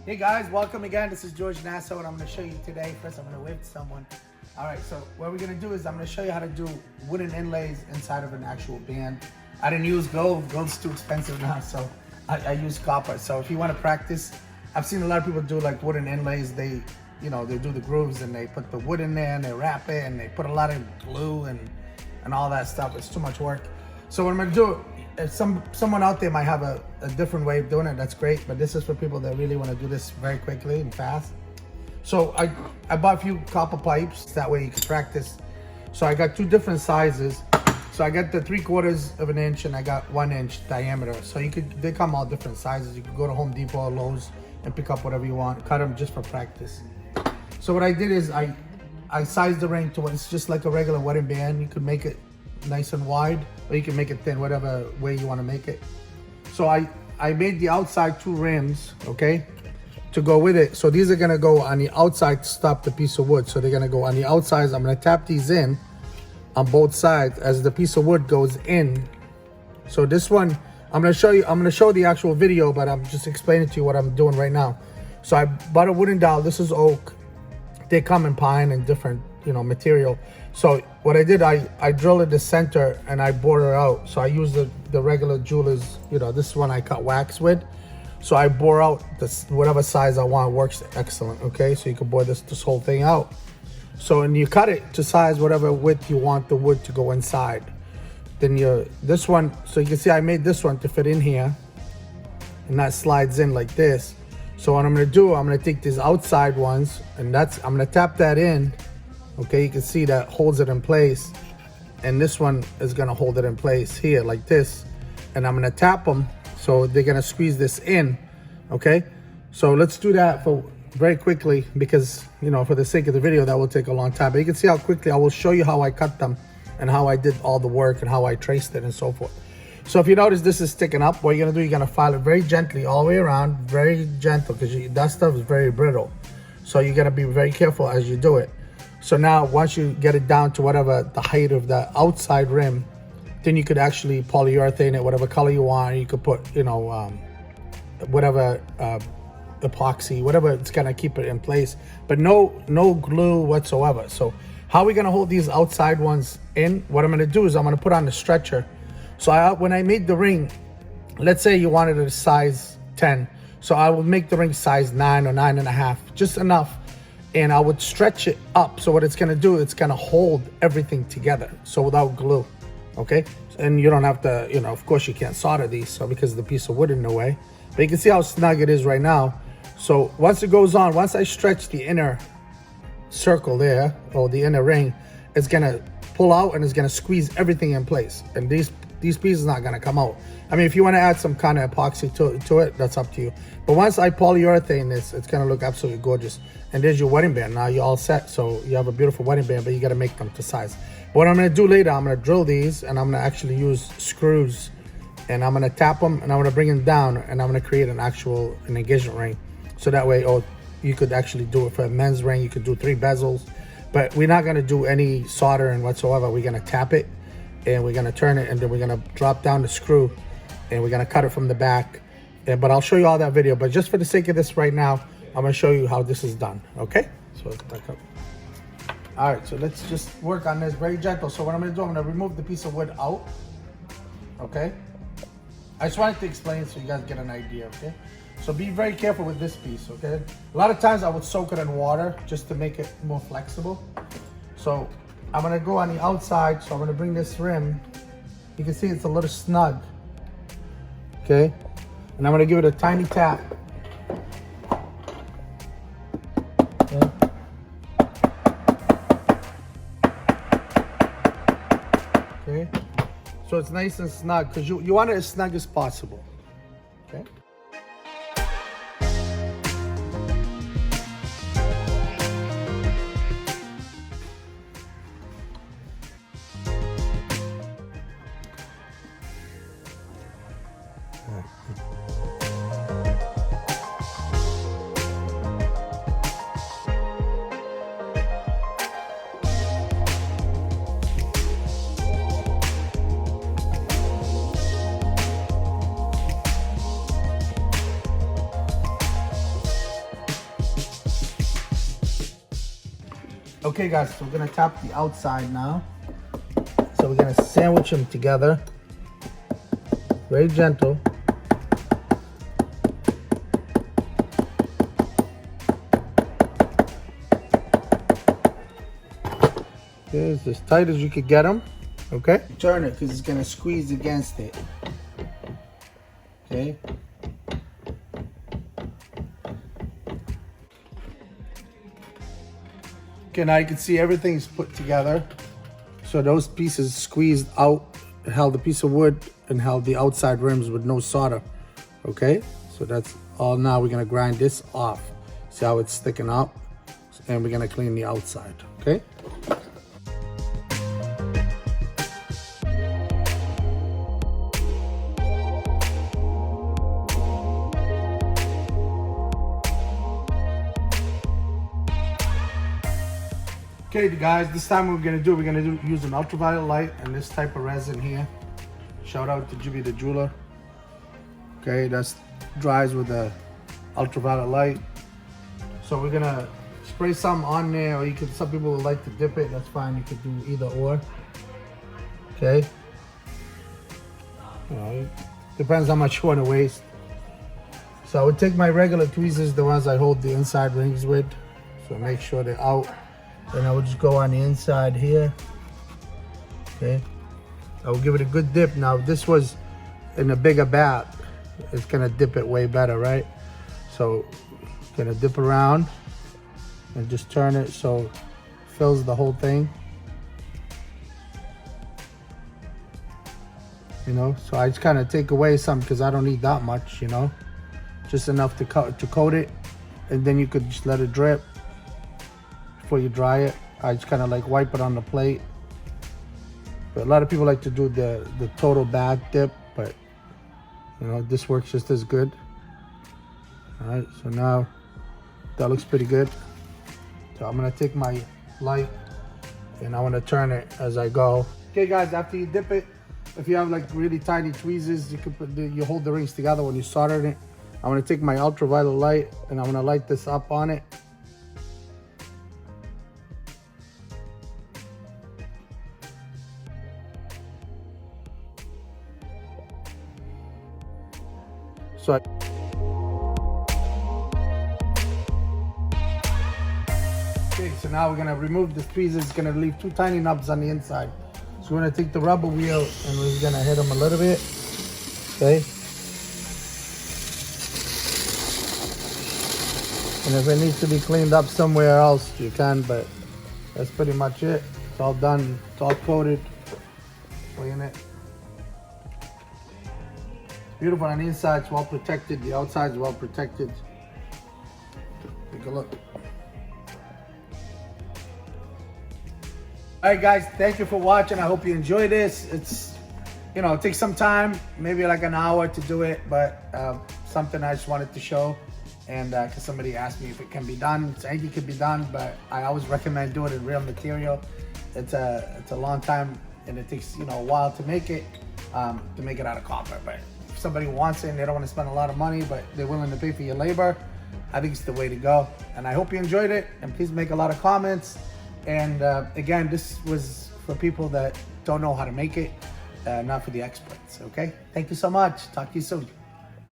Hey guys, welcome again. This is George Nassau and I'm going to show you today. First, I'm going to wave to someone. All right, so what we're going to do is I'm going to show you how to do wooden inlays inside of an actual band. I didn't use gold. Gold's too expensive now, so I use copper. So if you want to practice, I've seen a lot of people do like wooden inlays. They do the grooves and they put the wood in there and they wrap it and they put a lot of glue and all that stuff. It's too much work. So what I'm going to do, if someone out there might have a different way of doing it, that's great, but this is for people that really want to do this very quickly and fast. So I bought a few copper pipes, that way you can practice. So I got two different sizes. So I got the 3/4 of an inch and I got 1 inch diameter. So they come all different sizes. You can go to Home Depot or Lowe's and pick up whatever you want, cut them just for practice. So what I did is I sized the ring to what it's just like a regular wedding band. You could make it nice and wide, or you can make it thin, whatever way you want to make it. So I made the outside 2 rims, okay, to go with it. So these are gonna go on the outside to stop the piece of wood. So they're gonna go on the outside. I'm gonna tap these in on both sides as the piece of wood goes in. So this one, I'm gonna show the actual video, but I'm just explaining to you what I'm doing right now. So I bought a wooden dowel. This is oak. They come in pine and different, material. So what I did, I drilled in the center and I bored it out. So I used the regular jeweler's, this one I cut wax with. So I bore out this, whatever size I want. Works excellent, okay? So you can bore this whole thing out. So, and you cut it to size whatever width you want the wood to go inside. Then this one, so you can see I made this one to fit in here, and that slides in like this. So what I'm gonna do, I'm gonna take these outside ones, and I'm gonna tap that in. Okay, you can see that holds it in place, and this one is gonna hold it in place here like this. And I'm gonna tap them, so they're gonna squeeze this in. Okay, so let's do that for very quickly, because for the sake of the video that will take a long time. But you can see how quickly I will show you how I cut them and how I did all the work and how I traced it and so forth. So if you notice this is sticking up, what you're gonna do, you're gonna file it very gently all the way around, very gentle, because that stuff is very brittle. So you're gonna be very careful as you do it. So now once you get it down to whatever the height of the outside rim, then you could actually polyurethane it, whatever color you want. You could put, whatever epoxy, whatever it's gonna keep it in place, but no glue whatsoever. So how are we gonna hold these outside ones in? What I'm gonna do is I'm gonna put on the stretcher. So when I made the ring, let's say you wanted it a size 10. So I would make the ring size 9 or 9.5, just enough. And I would stretch it up. So what it's gonna do, it's gonna hold everything together. So without glue, okay? And you don't have to, of course you can't solder these, so because of the piece of wood in the way. But you can see how snug it is right now. So once it goes on, once I stretch the inner circle there, or the inner ring, it's gonna pull out and it's gonna squeeze everything in place. And these pieces not gonna come out. I mean, if you wanna add some kind of epoxy to it, that's up to you. But once I polyurethane this, it's gonna look absolutely gorgeous. And there's your wedding band. Now you're all set. So you have a beautiful wedding band, but you gotta make them to size. But what I'm gonna do later, I'm gonna drill these and I'm gonna actually use screws, and I'm gonna tap them and I'm gonna bring them down, and I'm gonna create an engagement ring. So that way, you could actually do it for a men's ring. You could do 3 bezels, but we're not gonna do any soldering whatsoever. We're gonna tap it and we're gonna turn it, and then we're gonna drop down the screw and we're gonna cut it from the back. But I'll show you all that video. But just for the sake of this right now, I'm gonna show you how this is done, okay? So let's back up. All right, so let's just work on this very gentle. So what I'm gonna do, I'm gonna remove the piece of wood out, okay? I just wanted to explain so you guys get an idea, okay? So be very careful with this piece, okay? A lot of times I would soak it in water just to make it more flexible. So I'm gonna go on the outside, so I'm gonna bring this rim. You can see it's a little snug, okay? And I'm gonna give it a tiny tap. Okay. Okay. So it's nice and snug, because you want it as snug as possible, okay? Okay guys, so we're gonna tap the outside now. So we're gonna sandwich them together. Very gentle. Okay, it's as tight as you could get them. Okay, turn it because it's gonna squeeze against it. Okay. Okay, now you can see everything's put together. So those pieces squeezed out, held the piece of wood and held the outside rims with no solder. Okay, so that's all. Now we're gonna grind this off. See how it's sticking out? And we're gonna clean the outside, okay? Okay guys, this time we're gonna use an ultraviolet light and this type of resin here. Shout out to Jimmy the jeweler. Okay, that's dries with the ultraviolet light. So we're gonna spray some on there, or you could, some people would like to dip it, that's fine, you could do either or. Okay. You know, depends how much you want to waste. So I would take my regular tweezers, the ones I hold the inside rings with. So make sure they're out. Then I would just go on the inside here. Okay. I will give it a good dip. Now, if this was in a bigger bath, it's gonna dip it way better, right? So, gonna dip around and just turn it so it fills the whole thing. You know, so I just kind of take away some because I don't need that much, you know, just enough to coat it, and then you could just let it drip before you dry it. I just kind of like wipe it on the plate. But a lot of people like to do the total bath dip, but you know, this works just as good. All right, so now that looks pretty good. So I'm gonna take my light and I wanna turn it as I go. Okay guys, after you dip it, if you have like really tiny tweezers, you can you hold the rings together when you solder it. I'm gonna take my ultraviolet light and I'm gonna light this up on it. So okay, so now we're gonna remove the tweezers. It's gonna leave two tiny nubs on the inside. So we're gonna take the rubber wheel and we're gonna hit them a little bit. Okay. And if it needs to be cleaned up somewhere else, you can, but that's pretty much it. It's all done, it's all coated. Clean it. Beautiful on the inside, it's well protected. The outside is well protected. Take a look. All right, guys, thank you for watching. I hope you enjoy this. It's, you know, it takes some time, maybe like an hour to do it, but something I just wanted to show. And because somebody asked me if it can be done, so I think it can be done, but I always recommend doing it in real material. It's a long time, and it takes, you know, a while to make it out of copper. But if somebody wants it and they don't want to spend a lot of money, but they're willing to pay for your labor, I think it's the way to go. And I hope you enjoyed it, and please make a lot of comments. And again, this was for people that don't know how to make it, not for the experts, okay? Thank you so much. Talk to you soon.